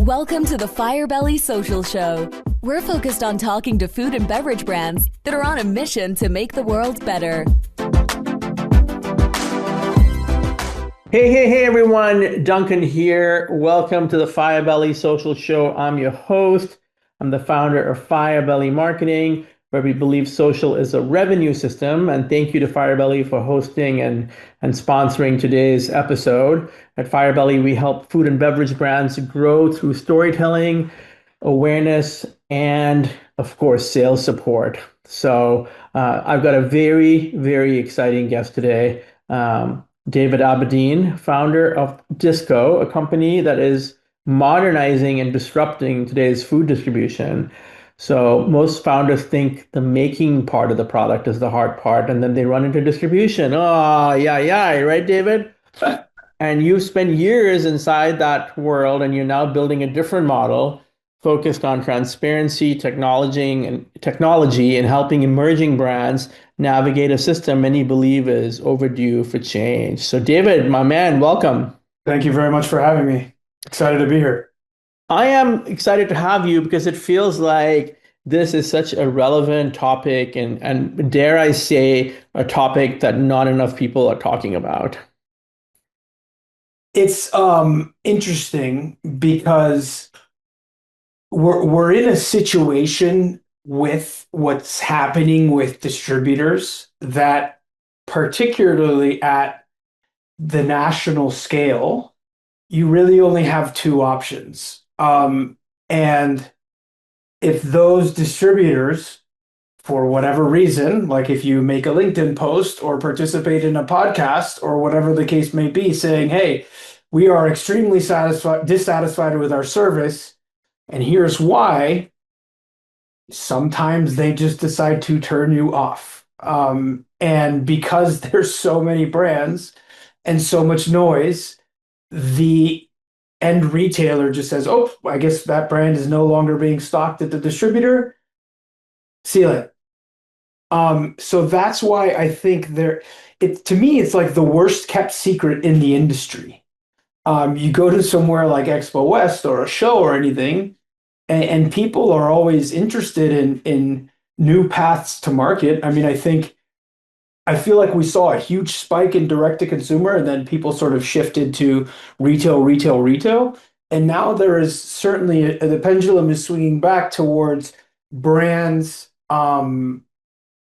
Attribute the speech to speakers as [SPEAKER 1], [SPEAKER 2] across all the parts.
[SPEAKER 1] Welcome to the Firebelly Social Show. We're focused on talking to food and beverage brands that are on a mission to make the world better.
[SPEAKER 2] Hey, everyone. Duncan here. Welcome to the Firebelly Social Show. I'm your host. I'm the founder of Firebelly Marketing, where we believe social is a revenue system. And thank you to Firebelly for hosting and sponsoring today's episode. At Firebelly, we help food and beverage brands grow through storytelling, awareness, and of course, sales support. So I've got a very, very exciting guest today. David Abadin, founder of DisCo, a company that is modernizing and disrupting today's food distribution. So most founders think the making part of the product is the hard part, and then they run into distribution. Oh, yeah, right, David? And you've spent years inside that world, and you're now building a different model focused on transparency, technology, and helping emerging brands navigate a system many believe is overdue for change. So David, my man, welcome.
[SPEAKER 3] Thank you very much for having me. Excited to be here.
[SPEAKER 2] I am excited to have you because it feels like this is such a relevant topic and dare I say, a topic that not enough people are talking about.
[SPEAKER 3] It's interesting because we're in a situation with what's happening with distributors that, particularly at the national scale, you really only have two options. And if those distributors, for whatever reason, like if you make a LinkedIn post or participate in a podcast or whatever the case may be, saying, hey, we are extremely dissatisfied with our service, and here's why, sometimes they just decide to turn you off. And because there's so many brands and so much noise, the end retailer just says, oh, I guess that brand is no longer being stocked at the distributor. Seal it. So that's why I think to me, it's like the worst kept secret in the industry. You go to somewhere like Expo West or a show or anything, and people are always interested in new paths to market. I mean, I feel like we saw a huge spike in direct to consumer, and then people sort of shifted to retail. And now there is certainly the pendulum is swinging back towards brands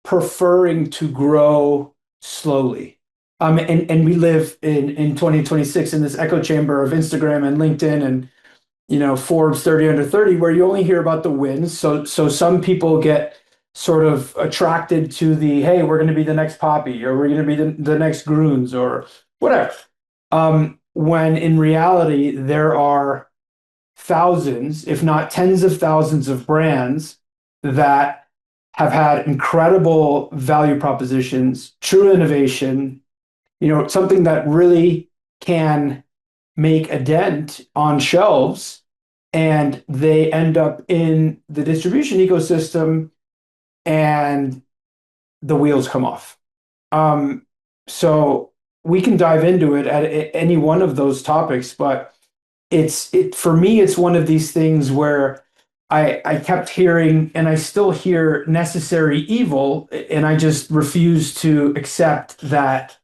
[SPEAKER 3] preferring to grow slowly. And we live in 2026 in this echo chamber of Instagram and LinkedIn and Forbes 30 under 30, where you only hear about the wins. So some people get sort of attracted to the, hey, we're going to be the next Poppy, or we're going to be the next Groons, or whatever. When in reality, there are thousands, if not tens of thousands of brands that have had incredible value propositions, true innovation, something that really can make a dent on shelves, and they end up in the distribution ecosystem and the wheels come off. So we can dive into it at any one of those topics, but for me, it's one of these things where I kept hearing, and I still hear, necessary evil, and I just refuse to accept that,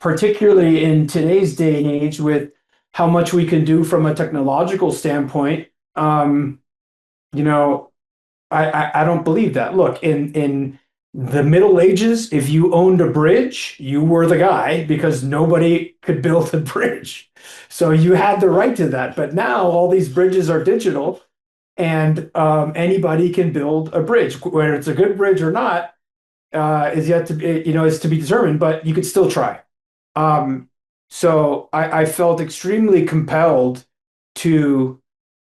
[SPEAKER 3] particularly in today's day and age with how much we can do from a technological standpoint. I don't believe that. Look, in the Middle Ages, if you owned a bridge, you were the guy because nobody could build a bridge. So you had the right to that. But now all these bridges are digital, and anybody can build a bridge. Whether it's a good bridge or not is yet to be, is to be determined, but you could still try. So I felt extremely compelled to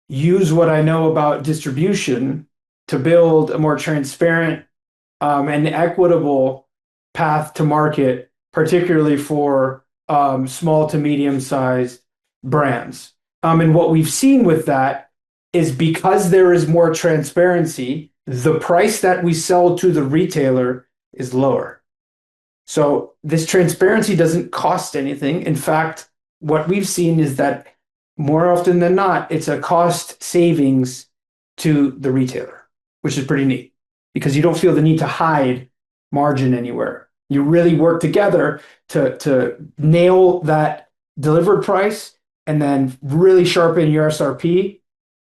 [SPEAKER 3] use what I know about distribution to build a more transparent and equitable path to market, particularly for small to medium-sized brands. And what we've seen with that is, because there is more transparency, the price that we sell to the retailer is lower. So this transparency doesn't cost anything. In fact, what we've seen is that more often than not, it's a cost savings to the retailer, which is pretty neat because you don't feel the need to hide margin anywhere. You really work together to nail that delivered price and then really sharpen your SRP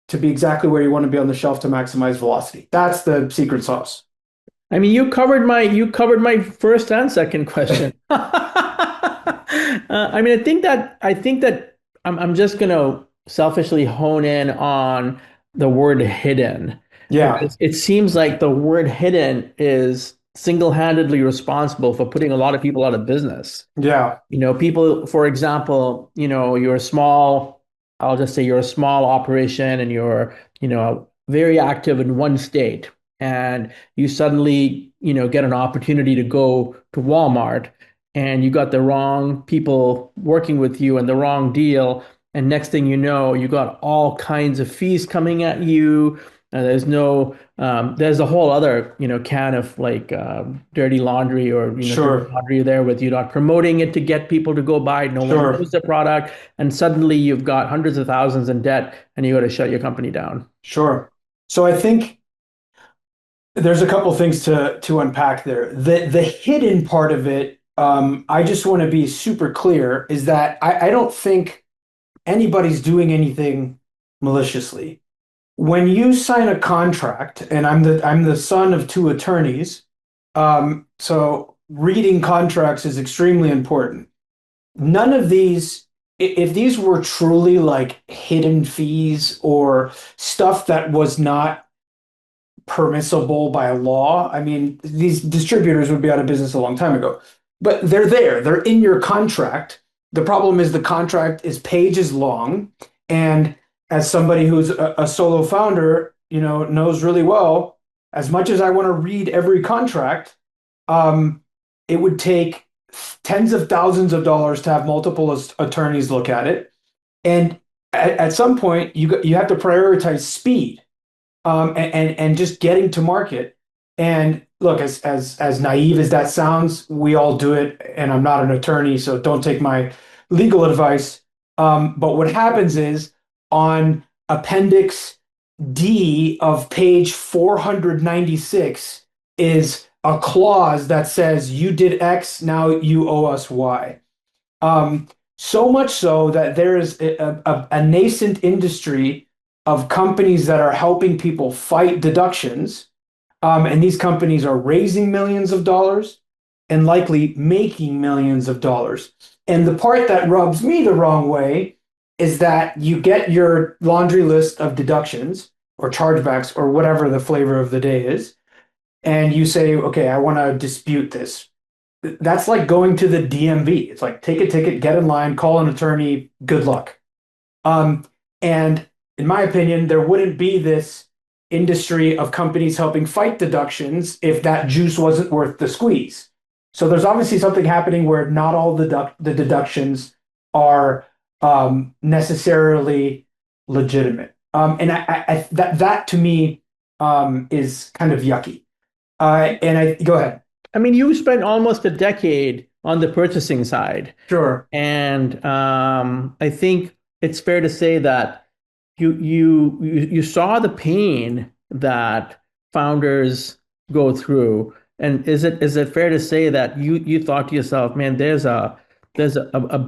[SPEAKER 3] to be exactly where you want to be on the shelf to maximize velocity. That's the secret sauce.
[SPEAKER 2] I mean, you covered my first and second question. I mean, I think that I'm just gonna selfishly hone in on the word hidden
[SPEAKER 3] Yeah,
[SPEAKER 2] because it seems like the word hidden is single-handedly responsible for putting a lot of people out of business.
[SPEAKER 3] yeah,
[SPEAKER 2] People, for example, you're a small, I'll just say you're a small operation and you're, very active in one state and you suddenly, get an opportunity to go to Walmart and you got the wrong people working with you and the wrong deal. And next thing you know, you got all kinds of fees coming at you. There's a whole other, can of like dirty laundry or, dirty
[SPEAKER 3] sure,
[SPEAKER 2] laundry there with you not promoting it to get people to go buy. No one
[SPEAKER 3] sure,
[SPEAKER 2] knows the product. And suddenly you've got hundreds of thousands in debt and you got to shut your company down.
[SPEAKER 3] sure. So I think there's a couple things to unpack there. The hidden part of it, I just want to be super clear, is that I don't think anybody's doing anything maliciously. When you sign a contract, and I'm the son of two attorneys, so reading contracts is extremely important. None of these, if these were truly like hidden fees or stuff that was not permissible by law, I mean, these distributors would be out of business a long time ago. But they're there, they're in your contract. The problem is the contract is pages long, and as somebody who's a solo founder, knows really well, as much as I want to read every contract, it would take tens of thousands of dollars to have multiple attorneys look at it. And at some point, you have to prioritize speed, and just getting to market. And look, as naive as that sounds, we all do it. And I'm not an attorney, so don't take my legal advice. But what happens is on Appendix D of page 496 is a clause that says you did X, now you owe us Y. So much so that there is a nascent industry of companies that are helping people fight deductions. And these companies are raising millions of dollars and likely making millions of dollars. And the part that rubs me the wrong way is that you get your laundry list of deductions or chargebacks or whatever the flavor of the day is, and you say, okay, I want to dispute this. That's like going to the DMV. It's like take a ticket, get in line, call an attorney, good luck. And in my opinion, there wouldn't be this industry of companies helping fight deductions if that juice wasn't worth the squeeze. So there's obviously something happening where not all the deductions are necessarily legitimate. And that to me is kind of yucky. And I go ahead.
[SPEAKER 2] I mean, you spent almost a decade on the purchasing side.
[SPEAKER 3] Sure.
[SPEAKER 2] And I think it's fair to say that you saw the pain that founders go through. And is it fair to say that you thought to yourself, man, there's a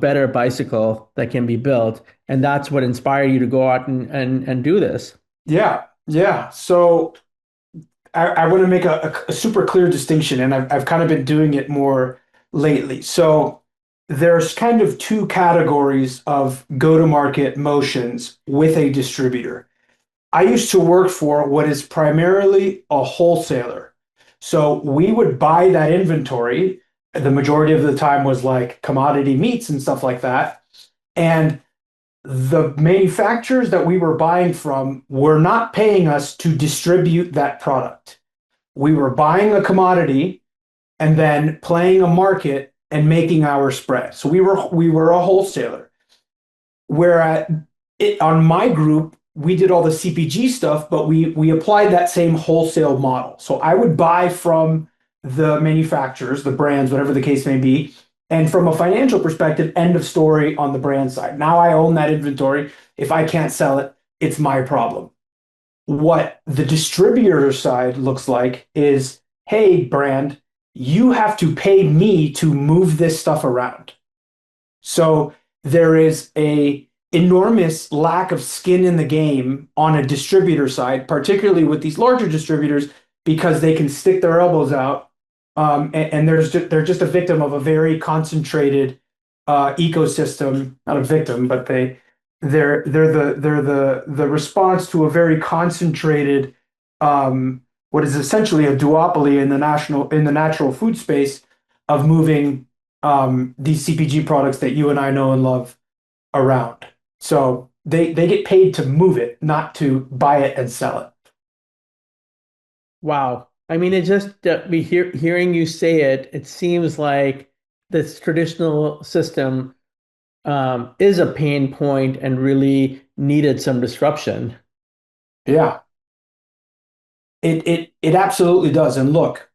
[SPEAKER 2] better bicycle that can be built, and that's what inspired you to go out and do this?
[SPEAKER 3] Yeah. Yeah. So I want to make a super clear distinction, and I've kind of been doing it more lately. So there's kind of two categories of go-to-market motions with a distributor. I used to work for what is primarily a wholesaler. So we would buy that inventory. The majority of the time was like commodity meats and stuff like that. And the manufacturers that we were buying from were not paying us to distribute that product. We were buying a commodity and then playing a market and making our spread. So we were a wholesaler. Where on my group, we did all the CPG stuff, but we applied that same wholesale model. So I would buy from the manufacturers, the brands, whatever the case may be. And from a financial perspective, end of story on the brand side. Now I own that inventory. If I can't sell it, it's my problem. What the distributor side looks like is, hey, brand, you have to pay me to move this stuff around. So there is a enormous lack of skin in the game on a distributor side, particularly with these larger distributors, because they can stick their elbows out, and they're just a victim of a very concentrated ecosystem. Not a victim, but they're the response to a very concentrated what is essentially a duopoly in the natural food space of moving these CPG products that you and I know and love around. So they get paid to move it, not to buy it and sell it.
[SPEAKER 2] Wow. I mean, it just hearing you say it, it seems like this traditional system is a pain point and really needed some disruption.
[SPEAKER 3] Yeah, it absolutely does. And look,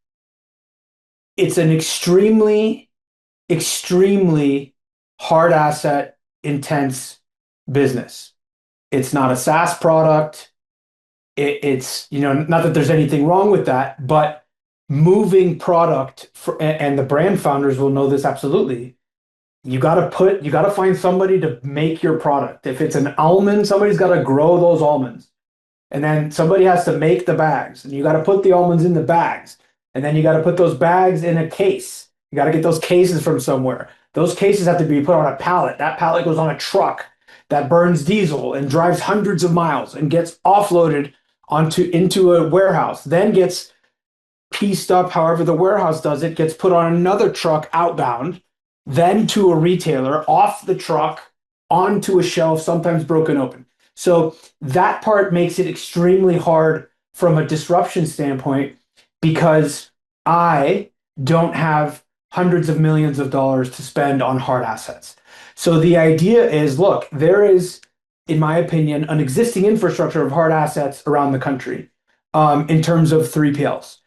[SPEAKER 3] it's an extremely hard asset intense business. It's not a SaaS product. It's, not that there's anything wrong with that, but moving product and the brand founders will know this absolutely. You got to find somebody to make your product. If it's an almond, somebody's got to grow those almonds. And then somebody has to make the bags, and you got to put the almonds in the bags. And then you got to put those bags in a case. You got to get those cases from somewhere. Those cases have to be put on a pallet. That pallet goes on a truck that burns diesel and drives hundreds of miles and gets offloaded into a warehouse, then gets pieced up however the warehouse does it, gets put on another truck outbound, then to a retailer, off the truck, onto a shelf, sometimes broken open. So that part makes it extremely hard from a disruption standpoint because I don't have hundreds of millions of dollars to spend on hard assets. So the idea is, look, there is, in my opinion, an existing infrastructure of hard assets around the country in terms of 3PLs.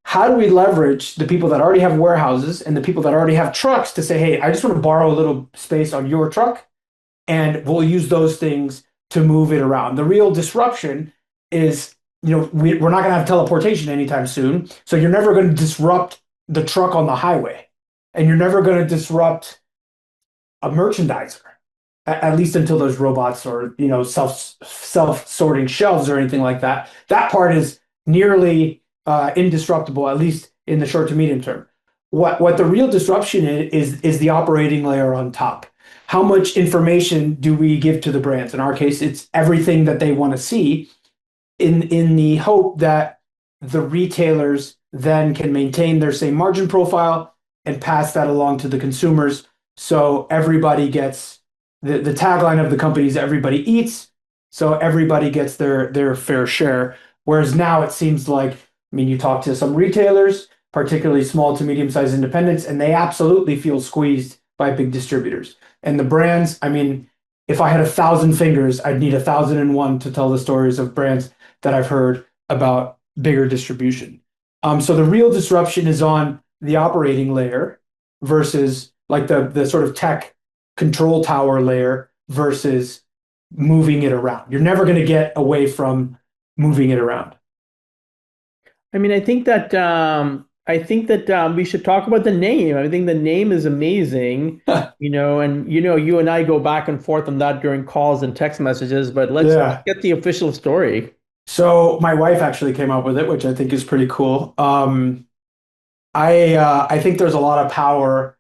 [SPEAKER 3] How do we leverage the people that already have warehouses and the people that already have trucks to say, hey, I just want to borrow a little space on your truck, and we'll use those things to move it around. The real disruption is, we're not going to have teleportation anytime soon. So you're never going to disrupt the truck on the highway, and you're never going to disrupt a merchandiser, at least until there's robots or, self-sorting shelves or anything like that. That part is nearly indestructible, at least in the short to medium term. What the real disruption is the operating layer on top. How much information do we give to the brands? In our case, it's everything that they want to see in the hope that the retailers then can maintain their same margin profile and pass that along to the consumers. So everybody gets the tagline of the company is everybody eats. So everybody gets their fair share. Whereas now it seems like, you talk to some retailers, particularly small to medium-sized independents, and they absolutely feel squeezed by big distributors. And the brands, if I had 1,000 fingers, I'd need 1,001 to tell the stories of brands that I've heard about bigger distribution. So the real disruption is on the operating layer versus like the sort of tech control tower layer versus moving it around. You're never going to get away from moving it around.
[SPEAKER 2] I think that we should talk about the name. I think the name is amazing, and you and I go back and forth on that during calls and text messages, but let's get the official story.
[SPEAKER 3] So my wife actually came up with it, which I think is pretty cool. I think there's a lot of power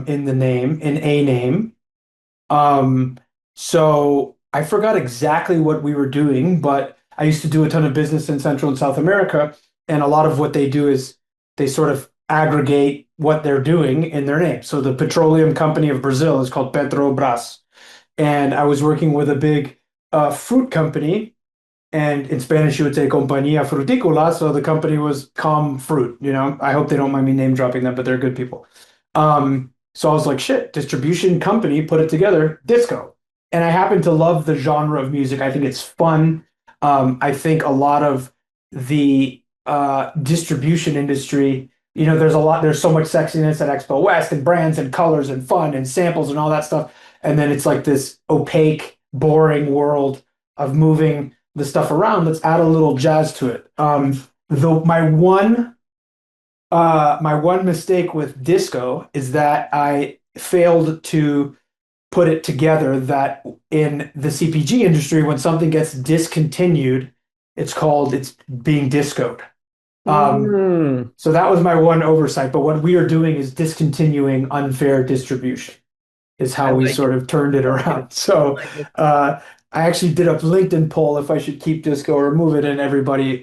[SPEAKER 3] in the name, in a name. So I forgot exactly what we were doing, but I used to do a ton of business in Central and South America, and a lot of what they do is they sort of aggregate what they're doing in their name. So the petroleum company of Brazil is called Petrobras. And I was working with a big fruit company, and in Spanish you would say Compañía Frutícola, so the company was Com Fruit. I hope they don't mind me name dropping them, but they're good people. So I was like, shit, distribution company, put it together, disco. And I happen to love the genre of music. I think it's fun. I think a lot of the distribution industry, there's so much sexiness at Expo West and brands and colors and fun and samples and all that stuff. And then it's like this opaque boring world of moving the stuff around. Let's add a little jazz to it. Though my one mistake with Disco is that I failed to put it together that in the CPG industry, when something gets discontinued, it's being discoed. So that was my one oversight. But what we are doing is discontinuing unfair distribution, is how we sort of turned it around. So I actually did a LinkedIn poll if I should keep Disco or remove it, and everybody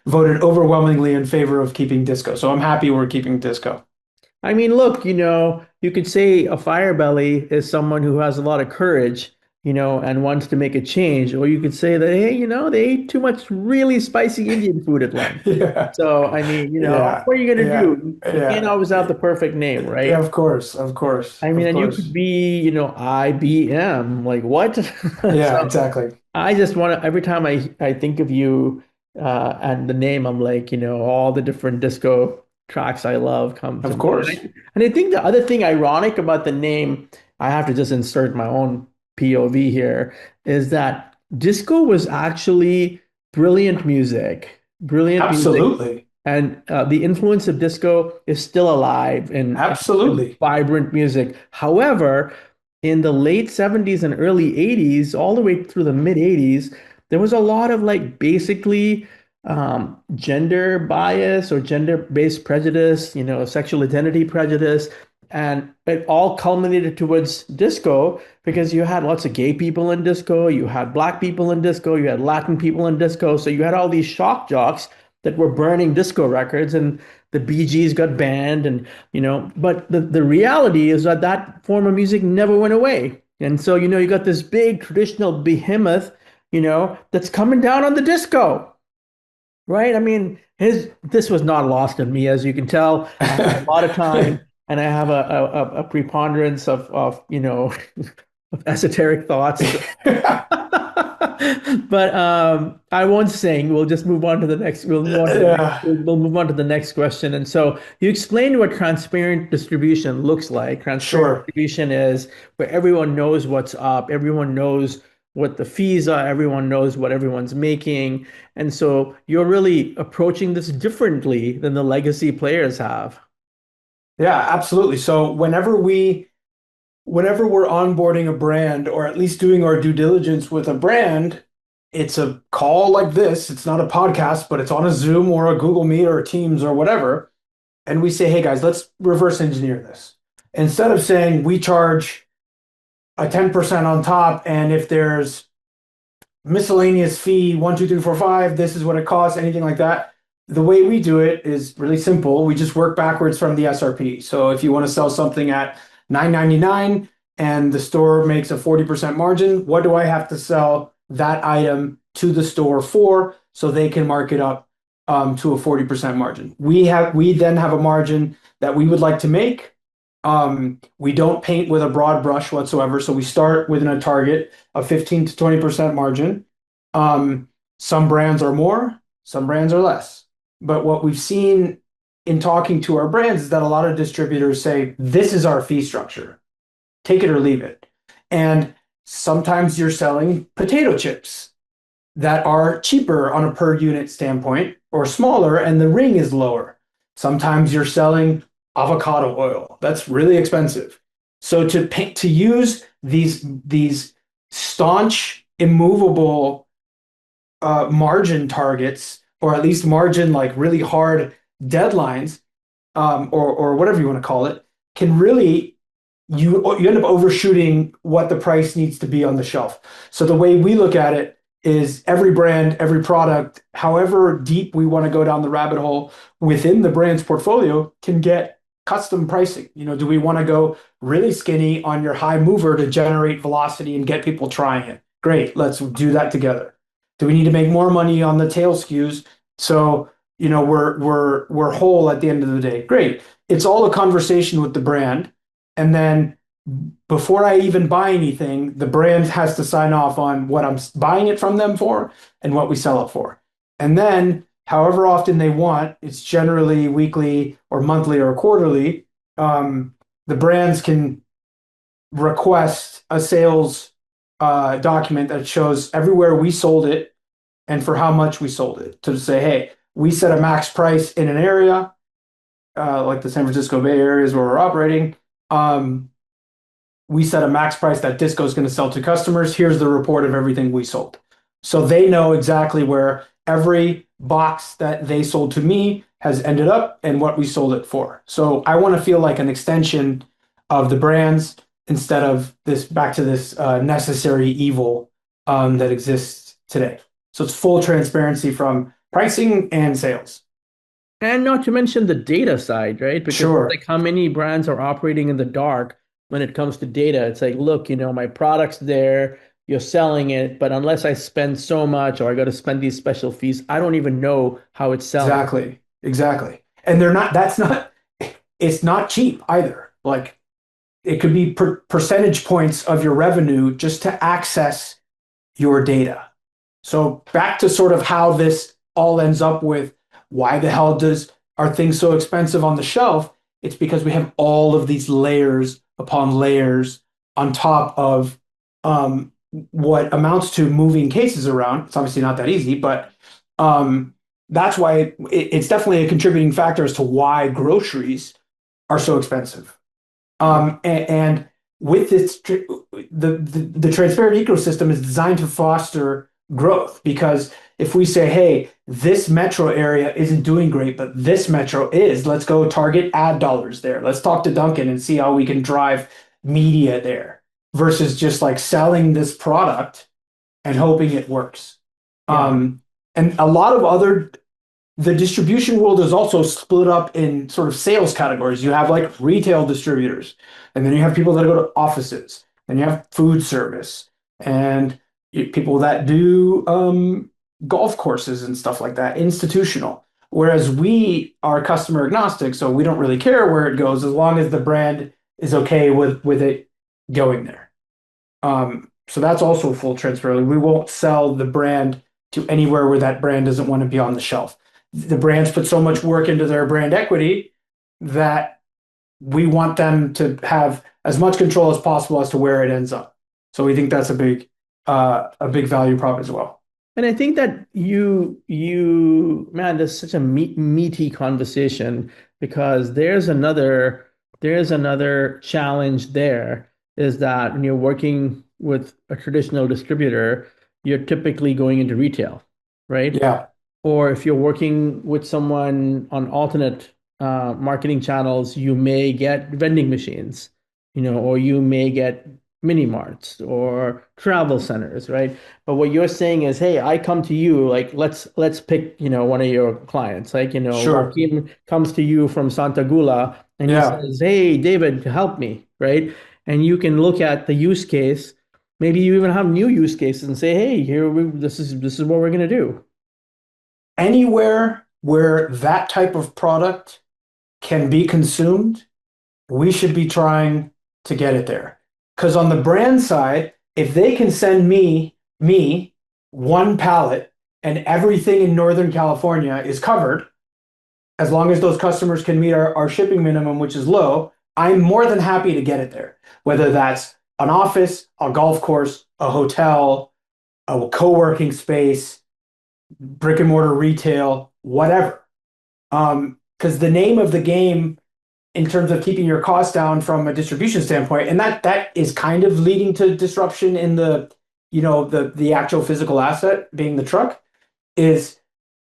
[SPEAKER 3] voted overwhelmingly in favor of keeping Disco. So I'm happy we're keeping Disco.
[SPEAKER 2] I mean, look, you could say a Firebelly is someone who has a lot of courage, and wants to make a change. Or you could say that, hey, they ate too much really spicy Indian food at lunch.
[SPEAKER 3] Yeah.
[SPEAKER 2] So, I mean,
[SPEAKER 3] Yeah.
[SPEAKER 2] what are you going to
[SPEAKER 3] Yeah.
[SPEAKER 2] do? You
[SPEAKER 3] Yeah.
[SPEAKER 2] can't always have the perfect name, right?
[SPEAKER 3] Yeah, of course. Of course.
[SPEAKER 2] I mean,
[SPEAKER 3] Of
[SPEAKER 2] and you
[SPEAKER 3] course.
[SPEAKER 2] could be, IBM. Like, what?
[SPEAKER 3] Yeah,
[SPEAKER 2] So
[SPEAKER 3] exactly.
[SPEAKER 2] I just want to, every time I think of you and the name, I'm like, all the different disco tracks I love come to
[SPEAKER 3] Of
[SPEAKER 2] mind.
[SPEAKER 3] course.
[SPEAKER 2] And I think the other thing ironic about the name, I have to just insert my own POV here, is that disco was actually brilliant music, brilliant music.
[SPEAKER 3] Absolutely.
[SPEAKER 2] And the influence of disco is still alive in
[SPEAKER 3] Absolutely.
[SPEAKER 2] vibrant music. However, in the late 70s and early 80s, all the way through the mid 80s, there was a lot of like basically gender bias or gender-based prejudice, sexual identity prejudice. And it all culminated towards disco because you had lots of gay people in disco, you had black people in disco, you had Latin people in disco. So you had all these shock jocks that were burning disco records, and the Bee Gees got banned. And but the reality is that that form of music never went away. And so you got this big traditional behemoth, that's coming down on the disco, right? I mean, this was not lost on me, as you can tell. I have a lot of time, and I have a preponderance of of esoteric thoughts. But I won't sing. We'll just move on to the next.
[SPEAKER 3] Yeah.
[SPEAKER 2] We'll move on to the next question. And so you explained what transparent distribution looks like. Transparent
[SPEAKER 3] Sure.
[SPEAKER 2] distribution is where everyone knows what's up, everyone knows what the fees are, everyone knows what everyone's making. And so you're really approaching this differently than the legacy players have.
[SPEAKER 3] Yeah, absolutely. So whenever we're onboarding a brand or at least doing our due diligence with a brand, it's a call like this. It's not a podcast, but it's on a Zoom or a Google Meet or Teams or whatever. And we say, hey guys, let's reverse engineer this. Instead of saying we charge a 10% on top, and if there's miscellaneous fee, 1, 2, 3, 4, 5, this is what it costs, anything like that. The way we do it is really simple. We just work backwards from the SRP. So if you want to sell something at $9.99 and the store makes a 40% margin, what do I have to sell that item to the store for so they can mark it up to a 40% margin? We then have a margin that we would like to make. We don't paint with a broad brush whatsoever. So we start within a target of 15 to 20% margin. Some brands are more, some brands are less. But what we've seen in talking to our brands is that a lot of distributors say, this is our fee structure, take it or leave it. And sometimes you're selling potato chips that are cheaper on a per unit standpoint or smaller, and the ring is lower. Sometimes you're selling avocado oil that's really expensive. So to use these staunch, immovable margin targets, or at least margin like really hard deadlines, or whatever you want to call it, can really you end up overshooting what the price needs to be on the shelf. So the way we look at it is every brand, every product, however deep we want to go down the rabbit hole within the brand's portfolio, can get custom pricing. Do we want to go really skinny on your high mover to generate velocity and get people trying it? Great, let's do that together. Do we need to make more money on the tail SKUs? So, we're whole at the end of the day. Great. It's all a conversation with the brand. And then before I even buy anything, the brand has to sign off on what I'm buying it from them for and what we sell it for. And then however often they want, it's generally weekly or monthly or quarterly, the brands can request a sales document that shows everywhere we sold it and for how much we sold it to say, hey, we set a max price in an area, like the San Francisco Bay Area is where we're operating. We set a max price that DisCo is going to sell to customers. Here's the report of everything we sold. So they know exactly where every box that they sold to me has ended up and what we sold it for. So I want to feel like an extension of the brands instead of this back to this necessary evil that exists today. So it's full transparency from pricing and sales.
[SPEAKER 2] And not to mention the data side, right? Because
[SPEAKER 3] Sure.
[SPEAKER 2] like how many brands are operating in the dark when it comes to data? It's like, look, my product's there, you're selling it, but unless I spend so much or I got to spend these special fees, I don't even know how it's selling.
[SPEAKER 3] Exactly. Exactly. And it's not cheap either. Like it could be percentage points of your revenue just to access your data. So back to sort of how this all ends up with why the hell are things so expensive on the shelf? It's because we have all of these layers upon layers on top of what amounts to moving cases around. It's obviously not that easy, but that's why it's definitely a contributing factor as to why groceries are so expensive. And with this, the transparent ecosystem is designed to foster growth because if we say, hey, this metro area isn't doing great, but this metro is, let's go target ad dollars there. Let's talk to Duncan and see how we can drive media there versus just like selling this product and hoping it works.
[SPEAKER 2] Yeah.
[SPEAKER 3] And a lot of the distribution world is also split up in sort of sales categories. You have like retail distributors, and then you have people that go to offices, and you have food service, and people that do golf courses and stuff like that, institutional. Whereas we are customer agnostic, so we don't really care where it goes as long as the brand is okay with it going there. So that's also full transparency. We won't sell the brand to anywhere where that brand doesn't want to be on the shelf. The brands put so much work into their brand equity that we want them to have as much control as possible as to where it ends up. So we think that's a big value prop as well.
[SPEAKER 2] And I think that man, there's such a meaty conversation because there's another challenge there is that when you're working with a traditional distributor, you're typically going into retail, right?
[SPEAKER 3] Yeah.
[SPEAKER 2] Or if you're working with someone on alternate marketing channels, you may get vending machines, or you may get mini marts or travel centers, right? But what you're saying is, hey, I come to you, like let's pick, one of your clients, like,
[SPEAKER 3] Sure.
[SPEAKER 2] Joaquin comes to you from Santa Gula and he
[SPEAKER 3] Yeah.
[SPEAKER 2] says, hey, David, help me, right? And you can look at the use case. Maybe you even have new use cases and say, hey, this is what we're gonna do.
[SPEAKER 3] Anywhere where that type of product can be consumed, we should be trying to get it there. Because on the brand side, if they can send me one pallet and everything in Northern California is covered, as long as those customers can meet our shipping minimum, which is low, I'm more than happy to get it there. Whether that's an office, a golf course, a hotel, a co-working space, brick and mortar retail, whatever. Because the name of the game in terms of keeping your costs down from a distribution standpoint, and that is kind of leading to disruption in the actual physical asset being the truck, is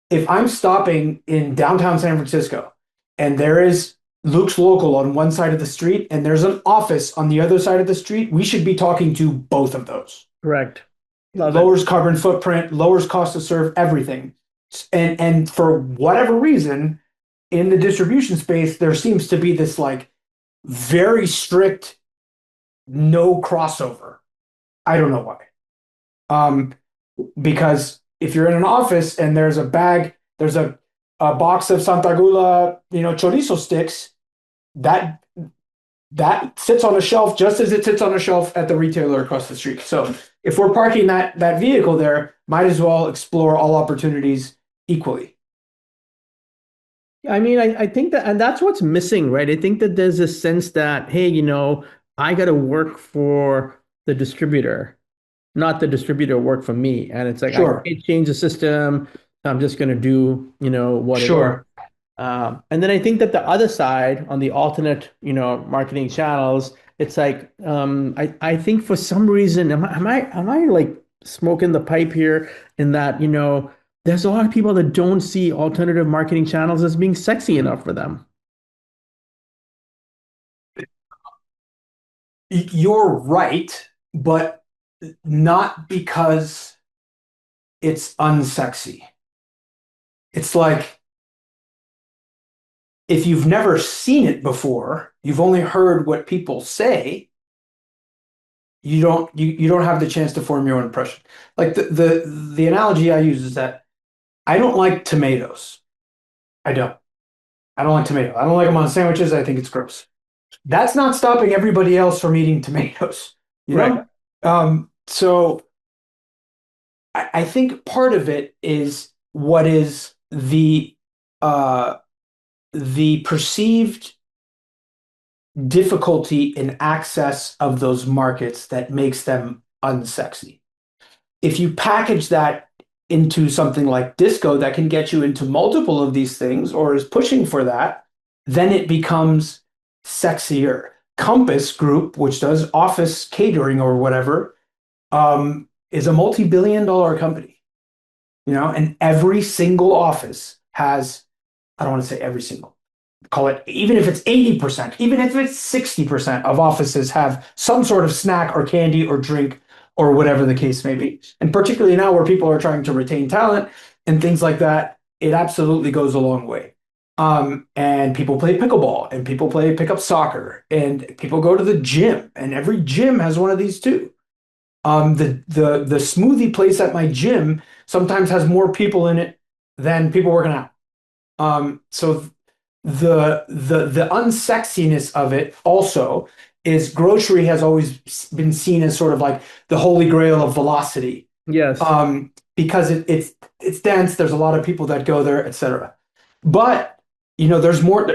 [SPEAKER 3] if I'm stopping in downtown San Francisco and there is Luke's Local on one side of the street and there's an office on the other side of the street, we should be talking to both of those.
[SPEAKER 2] Correct. Love it.
[SPEAKER 3] Lowers carbon footprint, lowers cost to serve, everything. And for whatever reason, in the distribution space, there seems to be this like very strict no crossover. I don't know why. Because if you're in an office and there's a box of Santa Gula, chorizo sticks, that sits on a shelf just as it sits on a shelf at the retailer across the street. So if we're parking that vehicle there, might as well explore all opportunities equally.
[SPEAKER 2] I mean, I think that, and that's what's missing, right? I think that there's a sense that, hey, I got to work for the distributor. not the distributor work for me. And it's like, I
[SPEAKER 3] Sure.
[SPEAKER 2] can't change the system. I'm just going to do, what it is.
[SPEAKER 3] Sure.
[SPEAKER 2] And then I think that the other side on the alternate, marketing channels, it's like, I think for some reason, am I like smoking the pipe here in that, there's a lot of people that don't see alternative marketing channels as being sexy enough for them.
[SPEAKER 3] You're right, but not because it's unsexy. It's like if you've never seen it before, you've only heard what people say, you don't have the chance to form your own impression. Like the analogy I use is that I don't like tomatoes. I don't. I don't like tomato. I don't like them on sandwiches. I think it's gross. That's not stopping everybody else from eating tomatoes, you
[SPEAKER 2] Right.
[SPEAKER 3] know? So I think part of it is what is the perceived difficulty in access of those markets that makes them unsexy. If you package that into something like Disco that can get you into multiple of these things or is pushing for that, then it becomes sexier. Compass Group, which does office catering or whatever, is a multi-billion-dollar company, and every single office has, I don't want to say every single, call it, even if it's 80%, even if it's 60% of offices have some sort of snack or candy or drink or whatever the case may be. And particularly now where people are trying to retain talent and things like that, it absolutely goes a long way. And people play pickleball and people play pickup soccer and people go to the gym and every gym has one of these too. The smoothie place at my gym sometimes has more people in it than people working out. So the unsexiness of it also is grocery has always been seen as sort of like the holy grail of velocity.
[SPEAKER 2] Yes.
[SPEAKER 3] Because it's dense. There's a lot of people that go there, etc. But there's more.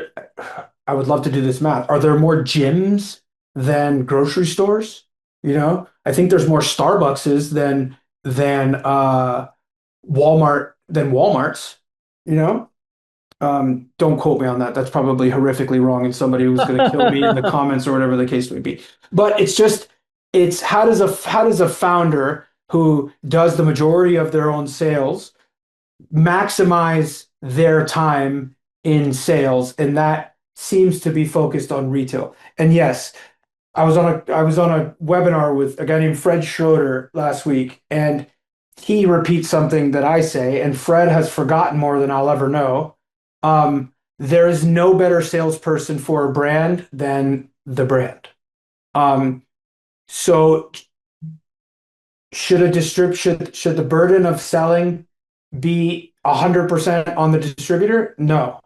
[SPEAKER 3] I would love to do this math. Are there more gyms than grocery stores? I think there's more Starbuckses than Walmarts. Don't quote me on that. That's probably horrifically wrong, and somebody was going to kill me in the comments or whatever the case may be. But it's how does a founder who does the majority of their own sales maximize their time in sales, and that seems to be focused on retail. And yes, I was on a webinar with a guy named Fred Schroeder last week, and he repeats something that I say, and Fred has forgotten more than I'll ever know. There is no better salesperson for a brand than the brand. So should the burden of selling be 100% on the distributor? No.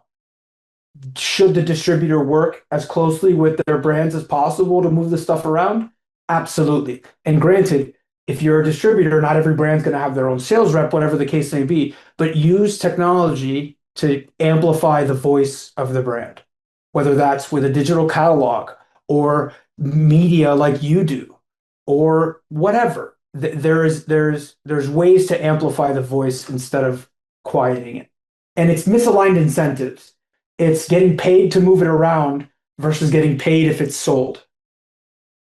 [SPEAKER 3] Should the distributor work as closely with their brands as possible to move the stuff around? Absolutely. And granted, if you're a distributor, not every brand's going to have their own sales rep, whatever the case may be, but use technology to amplify the voice of the brand, whether that's with a digital catalog or media like you do or whatever. There's ways to amplify the voice instead of quieting it. And it's misaligned incentives. It's getting paid to move it around versus getting paid if it's sold.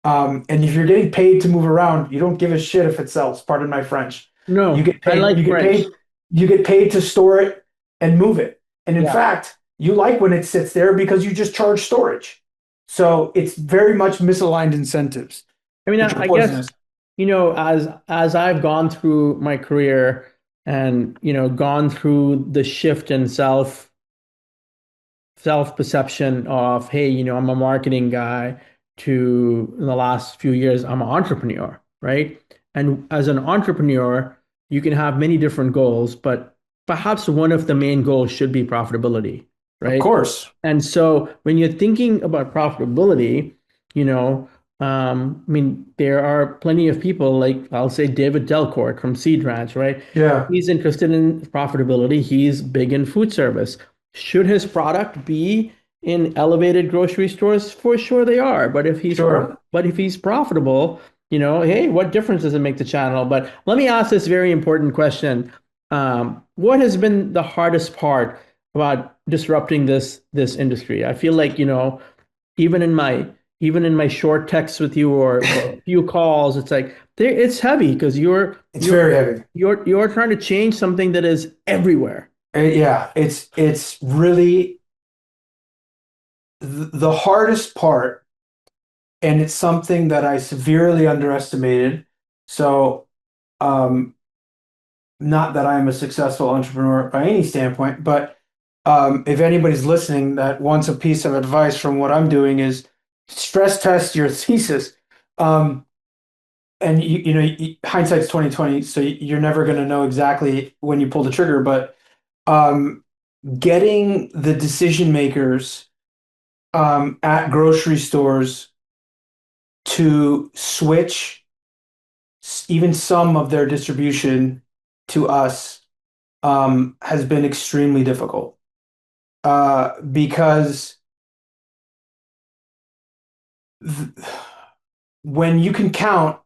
[SPEAKER 3] And if you're getting paid to move around, you don't give a shit if it sells. Pardon my French.
[SPEAKER 2] No,
[SPEAKER 3] You get paid,
[SPEAKER 2] I like French.
[SPEAKER 3] you get paid to store it and move it. And in
[SPEAKER 2] Yeah.
[SPEAKER 3] fact, you like when it sits there because you just charge storage. So it's very much misaligned incentives.
[SPEAKER 2] I mean,
[SPEAKER 3] which are
[SPEAKER 2] I
[SPEAKER 3] poisonous.
[SPEAKER 2] guess, as I've gone through my career and, gone through the shift in self-perception of, hey, I'm a marketing guy, to in the last few years, I'm an entrepreneur, right? And as an entrepreneur, you can have many different goals, but perhaps one of the main goals should be profitability,
[SPEAKER 3] Of
[SPEAKER 2] right?
[SPEAKER 3] course.
[SPEAKER 2] And so when you're thinking about profitability, I mean, there are plenty of people like, I'll say, David Delcourt from Seed Ranch, right?
[SPEAKER 3] Yeah.
[SPEAKER 2] He's interested in profitability. He's big in food service. Should his product be in elevated grocery stores? For sure they are. But if he's
[SPEAKER 3] Sure.
[SPEAKER 2] profitable, hey, what difference does it make to channel? But let me ask this very important question. What has been the hardest part about disrupting this industry? I feel like, even in my even in my short texts with you or a few calls, it's like it's heavy because you're
[SPEAKER 3] It's
[SPEAKER 2] you're
[SPEAKER 3] very heavy.
[SPEAKER 2] you're trying to change something that is everywhere.
[SPEAKER 3] Yeah, it's really the hardest part, and it's something that I severely underestimated. So, um, not that I'm a successful entrepreneur by any standpoint, but if anybody's listening that wants a piece of advice from what I'm doing is stress test your thesis. Um, and hindsight's 2020, so you're never going to know exactly when you pull the trigger, but um, getting the decision makers at grocery stores to switch even some of their distribution to us has been extremely difficult because when you can count,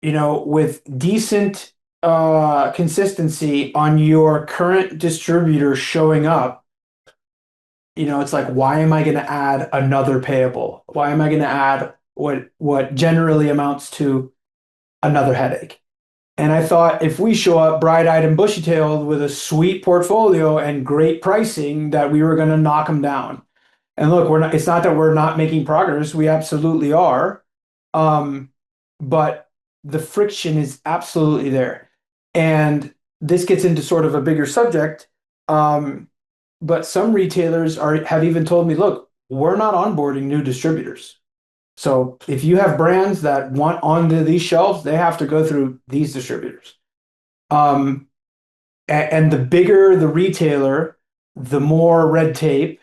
[SPEAKER 3] with decent consistency on your current distributor showing up, it's like, why am I going to add another payable? Why am I going to add what generally amounts to another headache? And I thought if we show up bright-eyed and bushy-tailed with a sweet portfolio and great pricing, that we were going to knock them down. And look, it's not that we're not making progress. We absolutely are. Um, but the friction is absolutely there. And this gets into sort of a bigger subject. But some retailers have even told me, look, we're not onboarding new distributors. So if you have brands that want onto these shelves, they have to go through these distributors. Um, and the bigger the retailer, the more red tape,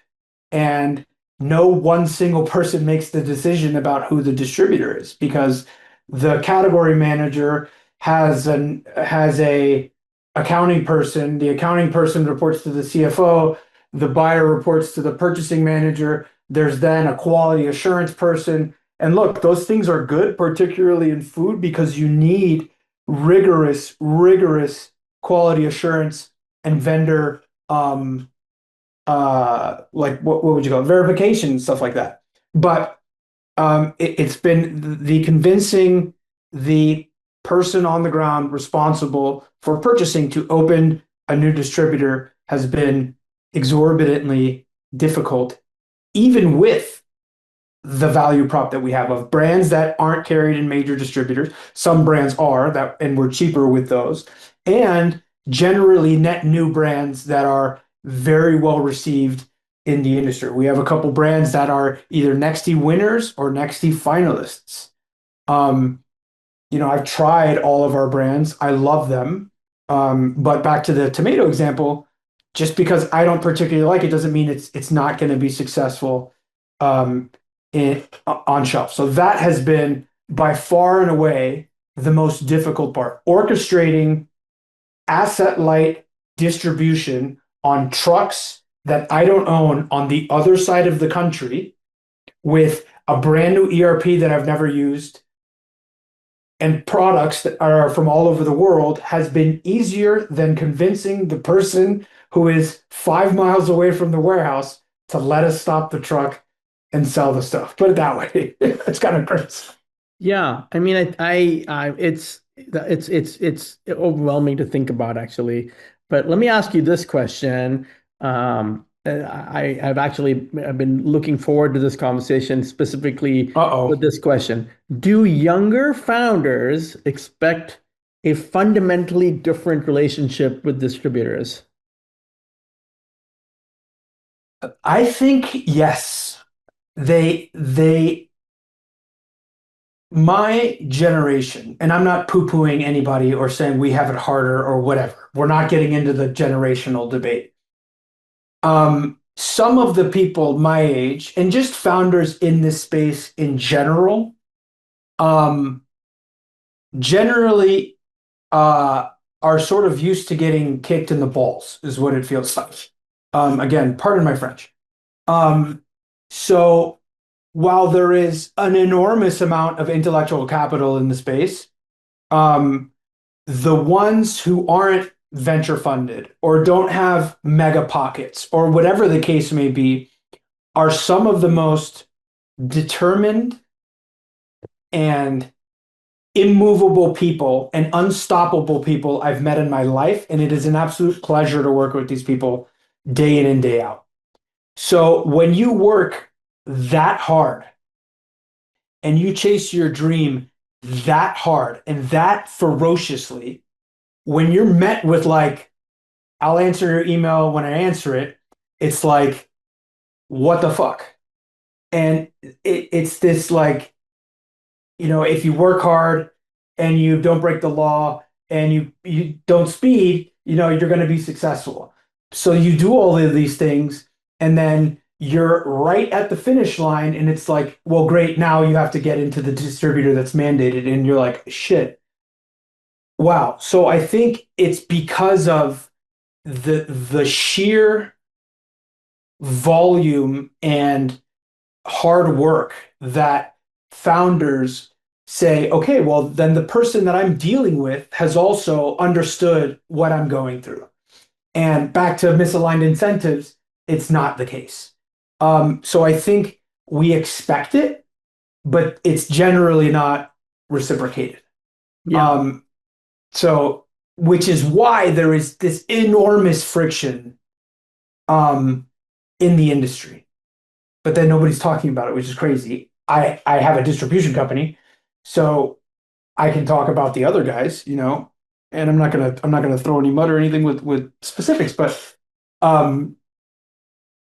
[SPEAKER 3] and no one single person makes the decision about who the distributor is because the category manager has a accounting person. The accounting person reports to the CFO. The buyer reports to the purchasing manager. There's then a quality assurance person. And look, those things are good, particularly in food, because you need rigorous quality assurance and vendor like what would you call it? Verification, stuff like that. But it's been the convincing the person on the ground responsible for purchasing to open a new distributor has been exorbitantly difficult, even with the value prop that we have of brands that aren't carried in major distributors. Some brands are that, and we're cheaper with those, and generally net new brands that are very well received in the industry. We have a couple brands that are either Nexty winners or Nexty finalists. I've tried all of our brands. I love them. But back to the tomato example, just because I don't particularly like it doesn't mean it's not going to be successful on shelf. So that has been by far and away the most difficult part. Orchestrating asset light distribution on trucks that I don't own on the other side of the country with a brand new ERP that I've never used and products that are from all over the world has been easier than convincing the person who is 5 miles away from the warehouse to let us stop the truck and sell the stuff. Put it that way. It's kind of crazy.
[SPEAKER 2] Yeah, I mean, it's overwhelming to think about actually. But let me ask you this question. I've been looking forward to this conversation specifically with
[SPEAKER 3] Uh-oh.
[SPEAKER 2] this question. Do younger founders expect a fundamentally different relationship with distributors?
[SPEAKER 3] I think yes. They my generation, and I'm not poo-pooing anybody or saying we have it harder or whatever. We're not getting into the generational debate. Some of the people my age and just founders in this space in general, um, generally are sort of used to getting kicked in the balls, is what it feels like. Again, pardon my French. So while there is an enormous amount of intellectual capital in the space, um, the ones who aren't venture funded or don't have mega pockets or whatever the case may be are some of the most determined and immovable people and unstoppable people I've met in my life. And it is an absolute pleasure to work with these people day in and day out. So when you work that hard and you chase your dream that hard and that ferociously, when you're met with like, I'll answer your email when I answer it, it's like, what the fuck? And it's this like, if you work hard and you don't break the law and you don't speed, you're going to be successful. So you do all of these things and then you're right at the finish line and it's like, well, great, now you have to get into the distributor that's mandated and you're like, shit. Wow. So I think it's because of the sheer volume and hard work that founders say, okay, well, then the person that I'm dealing with has also understood what I'm going through. And back to misaligned incentives, it's not the case. So I think we expect it, but it's generally not reciprocated.
[SPEAKER 2] Yeah.
[SPEAKER 3] So, which is why there is this enormous friction in the industry. But then nobody's talking about it, which is crazy. I have a distribution company, so I can talk about the other guys, and I'm not gonna throw any mud or anything with specifics, but I'm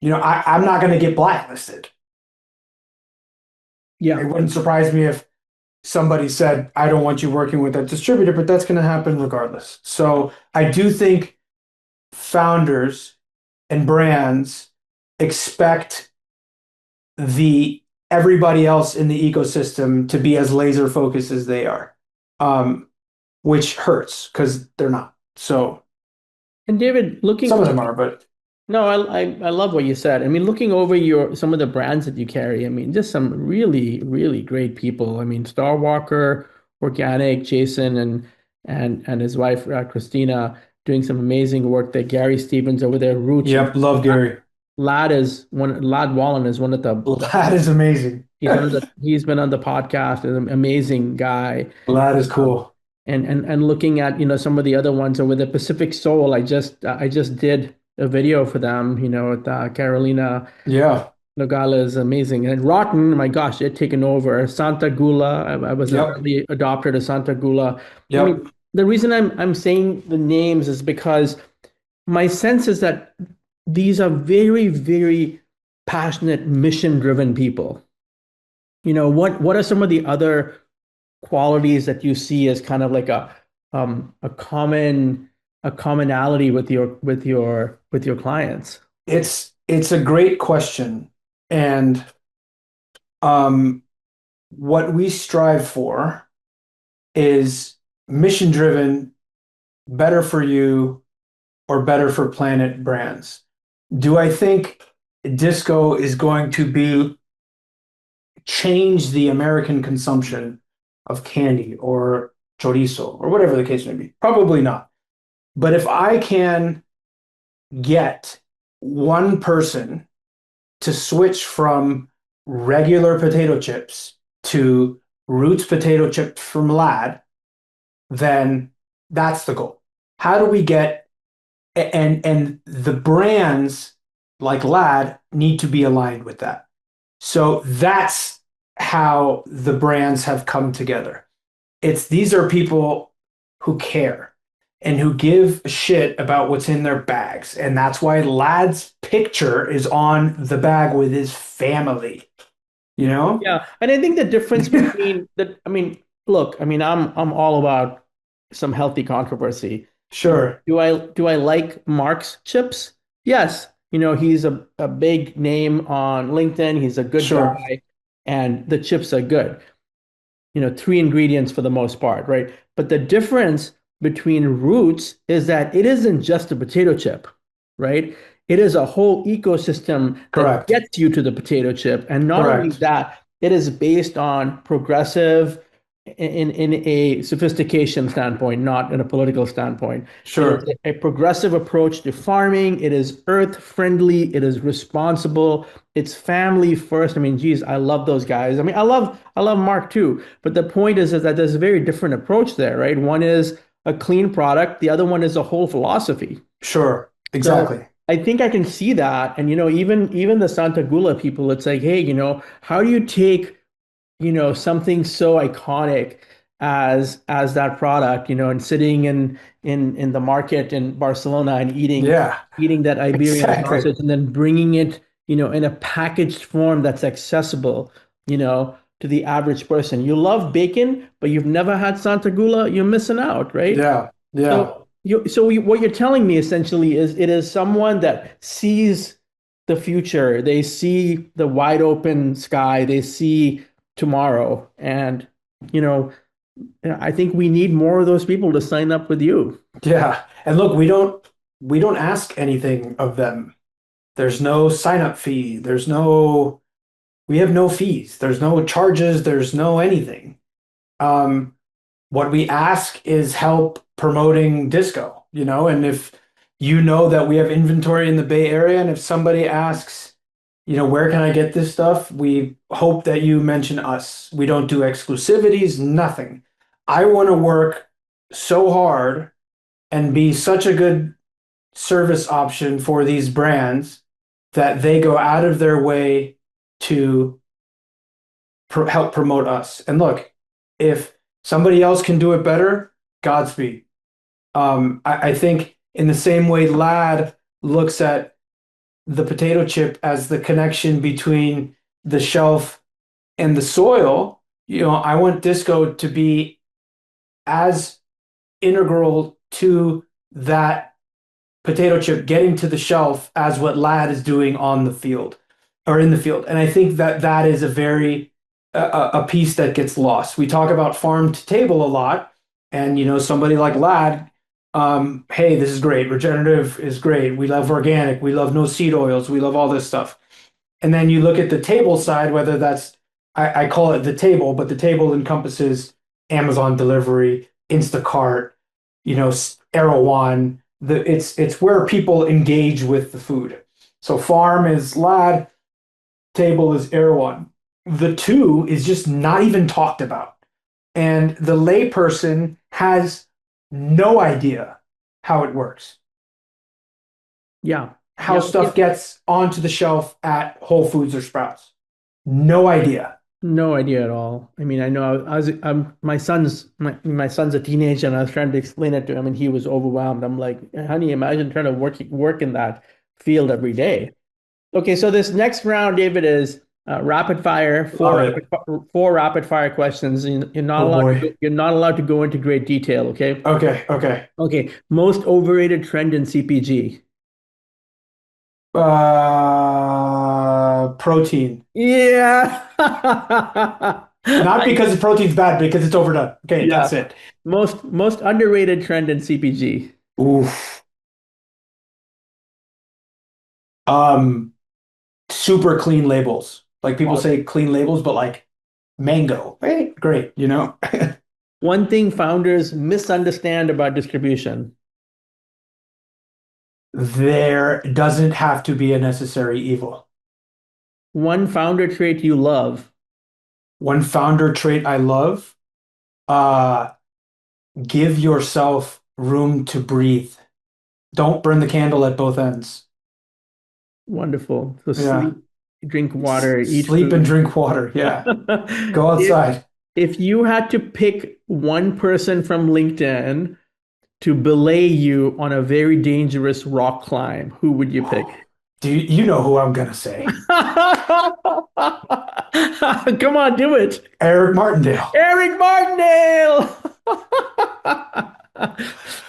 [SPEAKER 3] not gonna get blacklisted.
[SPEAKER 2] Yeah.
[SPEAKER 3] It wouldn't surprise me if somebody said, I don't want you working with that distributor, but that's gonna happen regardless. So I do think founders and brands expect everybody else in the ecosystem to be as laser focused as they are, which hurts because they're not. So,
[SPEAKER 2] And David,
[SPEAKER 3] some of them are, but
[SPEAKER 2] no, I love what you said. I mean, looking over some of the brands that you carry, I mean, just some really, really great people. I mean, Star Walker, Organic, Jason, and his wife Christina doing some amazing work there. Gary Stevens over there, Roots.
[SPEAKER 3] yep, love Gary.
[SPEAKER 2] Lad Wallen is one of
[SPEAKER 3] That is amazing.
[SPEAKER 2] he's been on the podcast, an amazing guy.
[SPEAKER 3] That is cool.
[SPEAKER 2] And looking at some of the other ones over the Pacific Soul, I just did a video for them, with Carolina
[SPEAKER 3] Yeah.
[SPEAKER 2] Nogales is amazing. And Rotten, my gosh, they're taken over. Santa Gula, I was an
[SPEAKER 3] Yep.
[SPEAKER 2] early adopter to Santa Gula. I
[SPEAKER 3] Yep.
[SPEAKER 2] mean, the reason I'm saying the names is because my sense is that these are very, very passionate, mission-driven people. What are some of the other qualities that you see as kind of like a commonality with your clients?
[SPEAKER 3] It's a great question. And what we strive for is mission driven, better for you, or better for planet brands. Do I think disco is going to change the American consumption of candy or chorizo or whatever the case may be? Probably not. But if I can get one person to switch from regular potato chips to Roots potato chips from Lad, then that's the goal. How do we get and the brands like Lad need to be aligned with that. So that's how the brands have come together. These are people who care and who give a shit about what's in their bags. And that's why Lad's picture is on the bag with his family.
[SPEAKER 2] Yeah, and I think the difference between look, I'm all about some healthy controversy.
[SPEAKER 3] Sure.
[SPEAKER 2] Do I like Mark's chips? Yes. He's a big name on LinkedIn. He's a good
[SPEAKER 3] Sure.
[SPEAKER 2] guy, and the chips are good. Three ingredients for the most part, right? But the difference between Roots is that it isn't just a potato chip, right? it is a whole ecosystem that
[SPEAKER 3] Correct.
[SPEAKER 2] gets you to the potato chip. And not only
[SPEAKER 3] Correct.
[SPEAKER 2] that, it is based on progressive in a sophistication standpoint, not in a political standpoint. It is
[SPEAKER 3] Sure.
[SPEAKER 2] a progressive approach to farming. It is earth friendly. It is responsible. It's family first. I mean, geez, I love those guys. I mean, I love Mark too. But the point is that there's a very different approach there, right? One is a clean product. The other one is a whole philosophy.
[SPEAKER 3] Sure.
[SPEAKER 2] So
[SPEAKER 3] Exactly.
[SPEAKER 2] I think I can see that. And even the Santa Gula people, it's like, hey, how do you take something so iconic as that product, and sitting in the market in Barcelona and
[SPEAKER 3] Yeah.
[SPEAKER 2] eating that Iberian
[SPEAKER 3] Exactly.
[SPEAKER 2] sausage and then bringing it, in a packaged form that's accessible, to the average person. You love bacon, but you've never had Santa Gula, you're missing out, right?
[SPEAKER 3] Yeah. Yeah.
[SPEAKER 2] What you're telling me essentially is it is someone that sees the future. They see the wide open sky. They see tomorrow. And, you know, I think we need more of those people to sign up with you.
[SPEAKER 3] Yeah. And look, we don't ask anything of them. There's no sign up fee. We have no fees. There's no charges. There's no anything. Um, what we ask is help promoting disco, and if that we have inventory in the Bay Area, and if somebody asks, where can I get this stuff? We hope that you mention us. We don't do exclusivities, nothing. I want to work so hard and be such a good service option for these brands that they go out of their way to help promote us. And look, if somebody else can do it better, Godspeed. I think in the same way Lad looks at the potato chip as the connection between the shelf and the soil, I want Disco to be as integral to that potato chip getting to the shelf as what Lad is doing on the field or in the field. And I think that is a piece that gets lost. We talk about farm to table a lot, and somebody like Lad, hey, this is great. Regenerative is great. We love organic. We love no seed oils. We love all this stuff. And then you look at the table side, whether that's I call it the table, but the table encompasses Amazon delivery, Instacart, Erewhon. It's where people engage with the food. So farm is Lad, table is Erewhon. The two is just not even talked about. And the layperson has no idea how it works,
[SPEAKER 2] Yeah.
[SPEAKER 3] how stuff gets onto the shelf at Whole Foods or Sprouts. No idea.
[SPEAKER 2] No idea at all. I mean, I know my son's a teenager, and I was trying to explain it to him, and he was overwhelmed. I'm like, honey, imagine trying to work in that field every day. Okay, so this next round, David, is rapid fire,
[SPEAKER 3] Love it.
[SPEAKER 2] four rapid fire questions.
[SPEAKER 3] Oh boy.
[SPEAKER 2] You're not allowed to go into great detail. Okay.
[SPEAKER 3] Okay, okay.
[SPEAKER 2] Okay. Most overrated trend in CPG.
[SPEAKER 3] Protein.
[SPEAKER 2] Yeah.
[SPEAKER 3] Not because the protein's bad, because it's overdone. Okay,
[SPEAKER 2] Yeah.
[SPEAKER 3] that's it.
[SPEAKER 2] Most underrated trend in CPG.
[SPEAKER 3] Oof. Um, Super clean labels. Like people
[SPEAKER 2] Wow.
[SPEAKER 3] say clean labels, but like mango. Hey, great.
[SPEAKER 2] One thing founders misunderstand about distribution.
[SPEAKER 3] There doesn't have to be a necessary evil.
[SPEAKER 2] One founder trait you love.
[SPEAKER 3] One founder trait I love, uh, give yourself room to breathe. Don't burn the candle at both ends.
[SPEAKER 2] Wonderful. So
[SPEAKER 3] Yeah.
[SPEAKER 2] sleep, drink water, eat
[SPEAKER 3] Sleep and
[SPEAKER 2] food.
[SPEAKER 3] drink water. Yeah. Go
[SPEAKER 2] If
[SPEAKER 3] outside.
[SPEAKER 2] if you had to pick one person from LinkedIn to belay you on a very dangerous rock climb, who would you pick?
[SPEAKER 3] Do you know who I'm gonna say?
[SPEAKER 2] Come on, do it.
[SPEAKER 3] Eric Martindale.
[SPEAKER 2] Eric Martindale.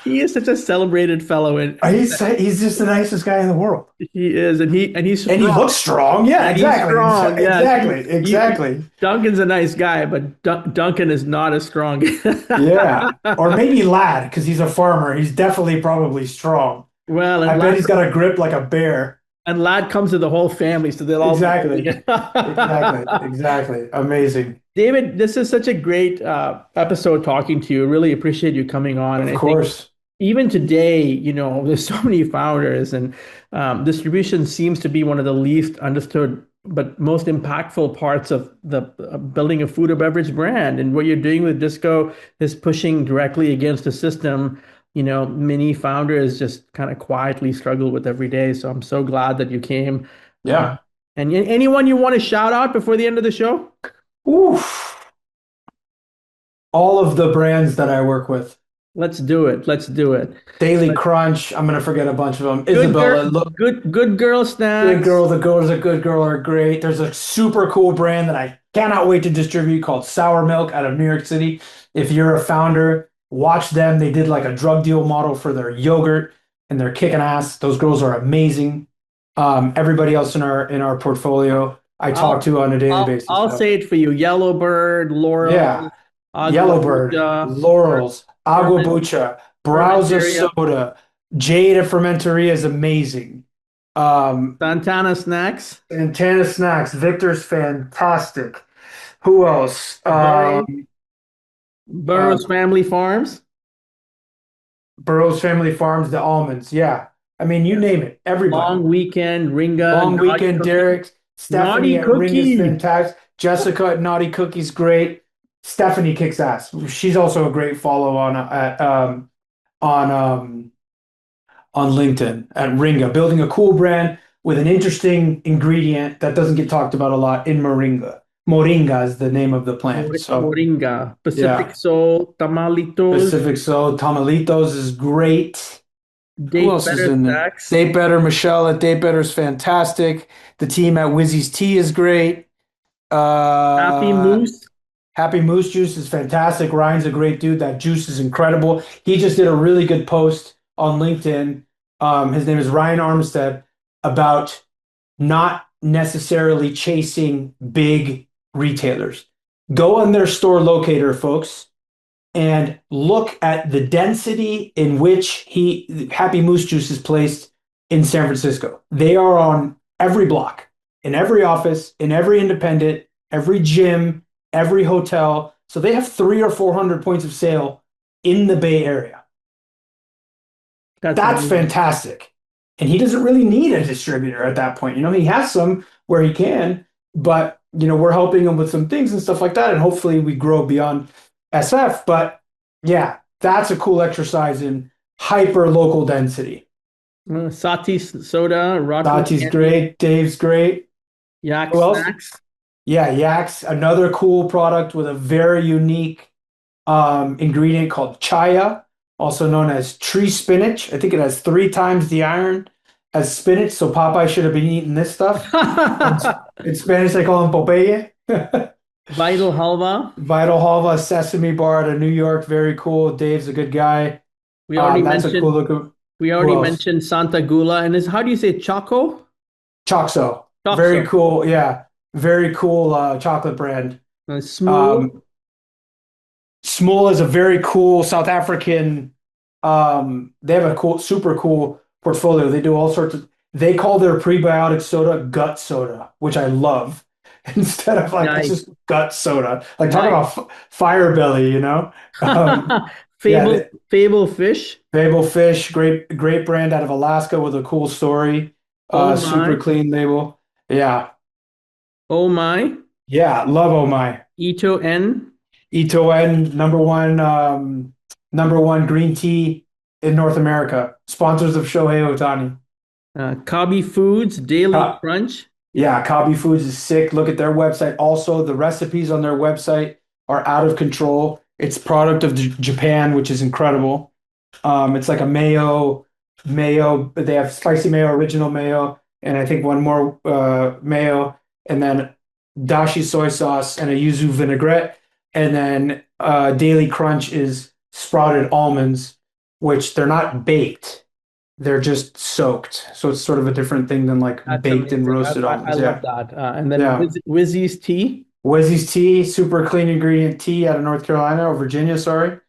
[SPEAKER 2] He is such a celebrated fellow, and
[SPEAKER 3] He's just the nicest guy in the world.
[SPEAKER 2] he is, and he's
[SPEAKER 3] And he
[SPEAKER 2] strong.
[SPEAKER 3] looks strong. Yeah,
[SPEAKER 2] And he's
[SPEAKER 3] exactly.
[SPEAKER 2] strong. Yeah,
[SPEAKER 3] Exactly.
[SPEAKER 2] Duncan's a nice guy, but Duncan is not as strong.
[SPEAKER 3] Yeah. Or maybe Lad, because he's a farmer. He's definitely probably strong.
[SPEAKER 2] Well,
[SPEAKER 3] I bet he's got a grip like a bear.
[SPEAKER 2] and lad comes to the whole family, so they'll all be
[SPEAKER 3] Exactly.
[SPEAKER 2] doing
[SPEAKER 3] Exactly.
[SPEAKER 2] it.
[SPEAKER 3] Exactly. Amazing.
[SPEAKER 2] David, this is such a great episode talking to you. Really appreciate you coming on. And
[SPEAKER 3] Of
[SPEAKER 2] I think
[SPEAKER 3] course.
[SPEAKER 2] even today, there's so many founders, and distribution seems to be one of the least understood but most impactful parts of the building a food or beverage brand. And what you're doing with Disco is pushing directly against the system. Many founders just kind of quietly struggle with every day. So I'm so glad that you came. Uh,
[SPEAKER 3] Yeah.
[SPEAKER 2] and anyone you want to shout out before the end of the show?
[SPEAKER 3] Oof. All of the brands that I work with.
[SPEAKER 2] Let's do it. Let's do it.
[SPEAKER 3] Daily
[SPEAKER 2] But
[SPEAKER 3] Crunch. I'm gonna forget a bunch of them.
[SPEAKER 2] good girl,
[SPEAKER 3] Isabella. Look,
[SPEAKER 2] good girl
[SPEAKER 3] Good
[SPEAKER 2] snacks.
[SPEAKER 3] Girl. The girls at Good Girl are great. There's a super cool brand that I cannot wait to distribute called Sour Milk out of New York City. If you're a founder, watch them. They did like a drug deal model for their yogurt, and they're kicking ass. Those girls are amazing. Everybody else in our portfolio, I talk
[SPEAKER 2] I'll
[SPEAKER 3] to on a daily
[SPEAKER 2] I'll
[SPEAKER 3] basis.
[SPEAKER 2] I'll
[SPEAKER 3] So,
[SPEAKER 2] say it for you. Yellowbird,
[SPEAKER 3] yeah.
[SPEAKER 2] Laurel, Agua
[SPEAKER 3] Yellowbird,
[SPEAKER 2] Bucha,
[SPEAKER 3] Laurels, Agua
[SPEAKER 2] Ferment
[SPEAKER 3] Bucha, Browser
[SPEAKER 2] Fermenteria,
[SPEAKER 3] Soda, Jade at Fermenteria is amazing. Um,
[SPEAKER 2] Santana Snacks,
[SPEAKER 3] Santana Snacks, Victor's fantastic. Who else? Uh,
[SPEAKER 2] Burroughs Family Farms.
[SPEAKER 3] Burroughs Family Farms, the almonds. Yeah. I mean, you name it. Everybody.
[SPEAKER 2] Long Weekend, Ringa,
[SPEAKER 3] Long
[SPEAKER 2] Naughty
[SPEAKER 3] Weekend,
[SPEAKER 2] Cookie.
[SPEAKER 3] Derek, Stephanie
[SPEAKER 2] Naughty
[SPEAKER 3] at Ring is
[SPEAKER 2] Cookie.
[SPEAKER 3] fantastic. Jessica at Naughty Cookies, great. Stephanie kicks ass. She's also a great follow on on LinkedIn at Ringa, building a cool brand with an interesting ingredient that doesn't get talked about a lot in Moringa. Moringa is the name of the plant. So
[SPEAKER 2] Moringa,
[SPEAKER 3] yeah,
[SPEAKER 2] Pacific Soul, Tamalitos,
[SPEAKER 3] Pacific Soul, Tamalitos is great. Who
[SPEAKER 2] Date
[SPEAKER 3] else is
[SPEAKER 2] Better
[SPEAKER 3] in there?
[SPEAKER 2] Snacks,
[SPEAKER 3] Date Better, Michelle at Date Better is fantastic. The team at Wizzy's Tea is great.
[SPEAKER 2] Happy
[SPEAKER 3] Uh,
[SPEAKER 2] Moose.
[SPEAKER 3] Happy Moose Juice is fantastic. Ryan's a great dude. That juice is incredible. He just did a really good post on LinkedIn. His name is Ryan Armstead about not necessarily chasing big retailers. Go on their store locator, folks, and look at the density in which Happy Moose Juice is placed in San Francisco. They are on every block, in every office, in every independent, every gym, every hotel. So they have 300 or 400 points of sale in the Bay Area.
[SPEAKER 2] That's
[SPEAKER 3] That's
[SPEAKER 2] amazing.
[SPEAKER 3] fantastic. And he doesn't really need a distributor at that point. He has some where he can, but we're helping him with some things and stuff like that. And hopefully we grow beyond SF. But yeah, that's a cool exercise in hyper local density.
[SPEAKER 2] Sati Soda, Rotten
[SPEAKER 3] Tati's
[SPEAKER 2] Candy,
[SPEAKER 3] great. Dave's great.
[SPEAKER 2] Yak
[SPEAKER 3] Who else?
[SPEAKER 2] Snacks.
[SPEAKER 3] Yeah, Yaks, another cool product with a very unique ingredient called chaya, also known as tree spinach. I think it has 3 times the iron as spinach, so Popeye should have been eating this stuff. In Spanish, they call them Popeye.
[SPEAKER 2] Vital Halva.
[SPEAKER 3] Vital Halva Sesame Bar out of New York, very cool. Dave's a good guy.
[SPEAKER 2] We already
[SPEAKER 3] That's a cool
[SPEAKER 2] mentioned
[SPEAKER 3] look.
[SPEAKER 2] we
[SPEAKER 3] Who
[SPEAKER 2] already
[SPEAKER 3] else?
[SPEAKER 2] mentioned Santa Gula, and how do you say Choco?
[SPEAKER 3] Choxo, very
[SPEAKER 2] Choxo.
[SPEAKER 3] cool. Yeah, very cool chocolate brand.
[SPEAKER 2] Smooth.
[SPEAKER 3] Um, Smol is a very cool South African. They have a cool, super cool portfolio. They do all sorts of. They call their prebiotic soda gut soda, which I love. Instead of like it's
[SPEAKER 2] Nice.
[SPEAKER 3] just gut soda. Like talk
[SPEAKER 2] Nice.
[SPEAKER 3] about Firebelly. Yeah,
[SPEAKER 2] Fable Fish.
[SPEAKER 3] Fable Fish, great brand out of Alaska with a cool story.
[SPEAKER 2] Oh
[SPEAKER 3] Super
[SPEAKER 2] my.
[SPEAKER 3] clean label. Yeah,
[SPEAKER 2] Oh my.
[SPEAKER 3] yeah, love Oh My.
[SPEAKER 2] Ito N.
[SPEAKER 3] Ito En, number one green tea in North America. Sponsors of Shohei Ohtani.
[SPEAKER 2] Kabi Foods, Daily
[SPEAKER 3] Ka-
[SPEAKER 2] Crunch.
[SPEAKER 3] yeah, Kabi Foods is sick. Look at their website. Also, the recipes on their website are out of control. It's product of Japan, which is incredible. It's like a mayo. They have spicy mayo, original mayo, and I think one more mayo, and then dashi soy sauce and a yuzu vinaigrette. And then Daily Crunch is sprouted almonds, which they're not baked. They're just soaked. So it's sort of a different thing than like
[SPEAKER 2] That's
[SPEAKER 3] baked and
[SPEAKER 2] amazing.
[SPEAKER 3] roasted
[SPEAKER 2] I
[SPEAKER 3] almonds.
[SPEAKER 2] love
[SPEAKER 3] Yeah.
[SPEAKER 2] that. And then
[SPEAKER 3] Yeah.
[SPEAKER 2] Wizzy's Tea.
[SPEAKER 3] Wizzy's tea, super clean ingredient tea out of North Carolina or Virginia, sorry.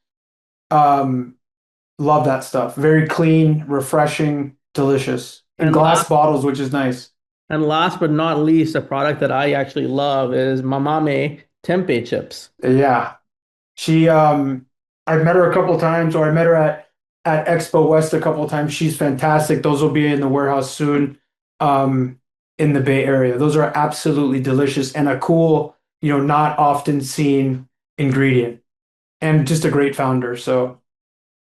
[SPEAKER 3] Um, Love that stuff. Very clean, refreshing, delicious. In
[SPEAKER 2] And
[SPEAKER 3] glass
[SPEAKER 2] last,
[SPEAKER 3] bottles, which is nice.
[SPEAKER 2] and last but not least, a product that I actually love is Mamame tempeh chips.
[SPEAKER 3] Yeah. She I've met her a couple times, or I met her at Expo West a couple times. She's fantastic. Those will be in the warehouse soon, um, in the Bay Area. Those are absolutely delicious and a cool, not often seen ingredient, and just a great founder. So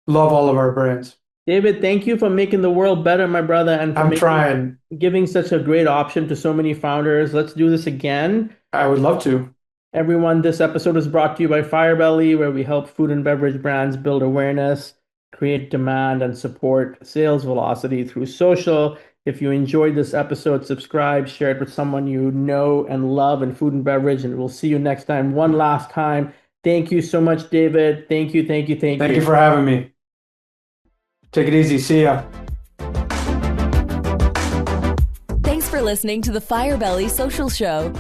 [SPEAKER 3] love all of our brands.
[SPEAKER 2] David, thank you for making the world better, my brother, and for
[SPEAKER 3] I'm trying.
[SPEAKER 2] giving such a great option to so many founders. Let's do this again.
[SPEAKER 3] I would love to.
[SPEAKER 2] Everyone, this episode is brought to you by Firebelly, where we help food and beverage brands build awareness, create demand, and support sales velocity through social. If you enjoyed this episode, subscribe, share it with someone you know and love in food and beverage, and we'll see you next time. One last time, thank you so much, David. Thank you, thank you, thank you.
[SPEAKER 3] Thank you for having me. Take it easy. See ya.
[SPEAKER 1] Thanks for listening to the Firebelly Social Show.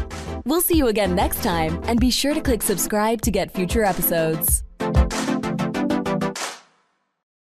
[SPEAKER 1] We'll see you again next time, and be sure to click subscribe to get future episodes.